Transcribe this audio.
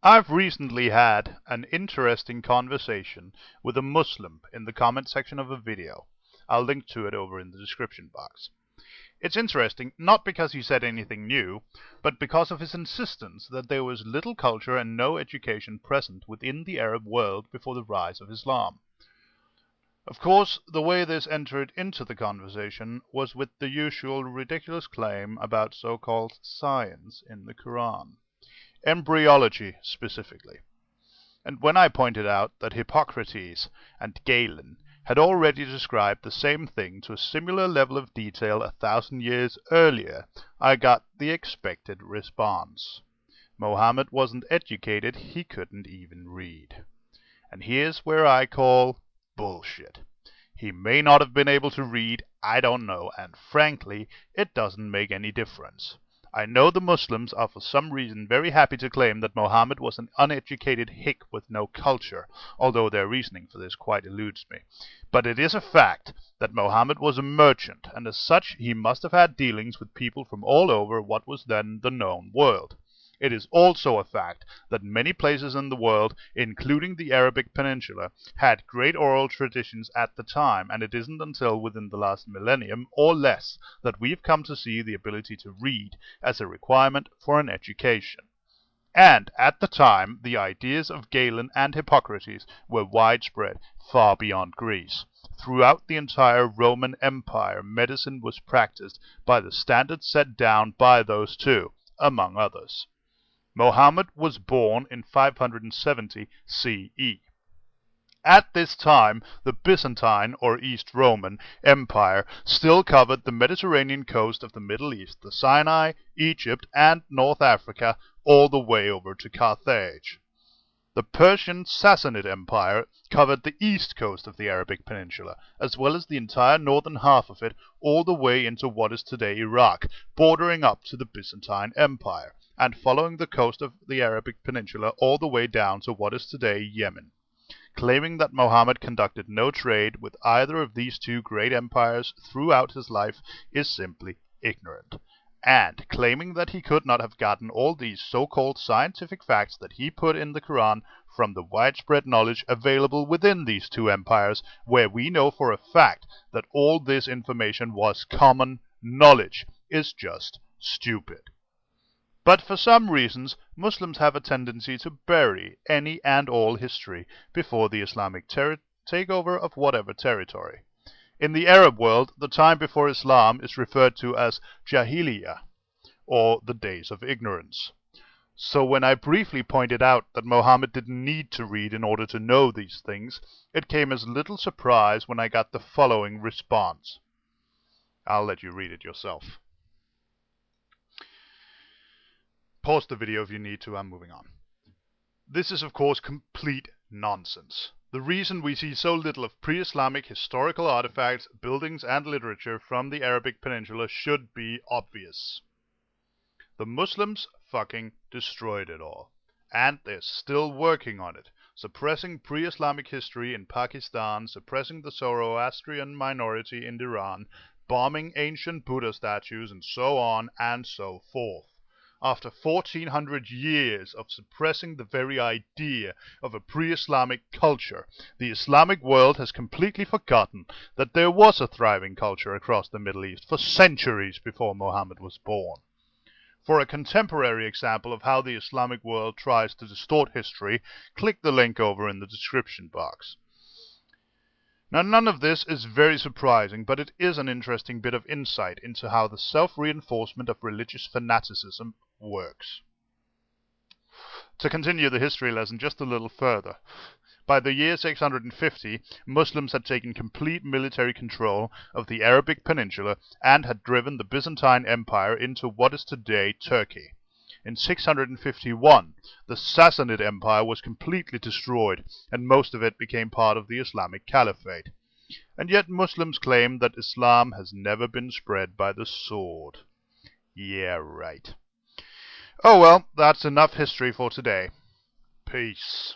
I've recently had an interesting conversation with a Muslim in the comment section of a video. I'll link to it over in the description box. It's interesting not because he said anything new, but because of his insistence that there was little culture and no education present within the Arab world before the rise of Islam. Of course, the way this entered into the conversation was with the usual ridiculous claim about so-called science in the Quran. Embryology specifically. And when I pointed out that Hippocrates and Galen had already described the same thing to a similar level of detail 1,000 years earlier, I got the expected response. Mohammed wasn't educated, he couldn't even read. And here's where I call bullshit. He may not have been able to read, I don't know, and frankly, it doesn't make any difference. I know the Muslims are for some reason very happy to claim that Mohammed was an uneducated hick with no culture, although their reasoning for this quite eludes me. But it is a fact that Mohammed was a merchant, and as such he must have had dealings with people from all over what was then the known world. It is also a fact that many places in the world, including the Arabic Peninsula, had great oral traditions at the time, and it isn't until within the last millennium or less that we've come to see the ability to read as a requirement for an education. And at the time, the ideas of Galen and Hippocrates were widespread far beyond Greece. Throughout the entire Roman Empire, medicine was practiced by the standards set down by those two, among others. Mohammed was born in 570 CE. At this time, the Byzantine or East Roman Empire still covered the Mediterranean coast of the Middle East, the Sinai, Egypt, and North Africa, all the way over to Carthage. The Persian Sassanid Empire covered the east coast of the Arabic Peninsula, as well as the entire northern half of it, all the way into what is today Iraq, bordering up to the Byzantine Empire, and following the coast of the Arabic Peninsula all the way down to what is today Yemen. Claiming that Mohammed conducted no trade with either of these two great empires throughout his life is simply ignorant. And claiming that he could not have gotten all these so-called scientific facts that he put in the Quran from the widespread knowledge available within these two empires, where we know for a fact that all this information was common knowledge, is just stupid. But for some reasons, Muslims have a tendency to bury any and all history before the Islamic takeover of whatever territory. In the Arab world, the time before Islam is referred to as Jahiliyyah, or the days of ignorance. So when I briefly pointed out that Mohammed didn't need to read in order to know these things, it came as little surprise when I got the following response. I'll let you read it yourself. Pause the video if you need to, I'm moving on. This is of course complete nonsense. The reason we see so little of pre-Islamic historical artifacts, buildings and literature from the Arabic Peninsula should be obvious. The Muslims fucking destroyed it all. And they're still working on it, suppressing pre-Islamic history in Pakistan, suppressing the Zoroastrian minority in Iran, bombing ancient Buddha statues, and so on and so forth. After 1400 years of suppressing the very idea of a pre-Islamic culture, the Islamic world has completely forgotten that there was a thriving culture across the Middle East for centuries before Muhammad was born. For a contemporary example of how the Islamic world tries to distort history, click the link over in the description box. Now, none of this is very surprising, but it is an interesting bit of insight into how the self-reinforcement of religious fanaticism works. To continue the history lesson just a little further, by the year 650, Muslims had taken complete military control of the Arabic Peninsula and had driven the Byzantine Empire into what is today Turkey. In 651, the Sassanid Empire was completely destroyed, and most of it became part of the Islamic Caliphate. And yet Muslims claim that Islam has never been spread by the sword. Yeah, right. Oh well, that's enough history for today. Peace.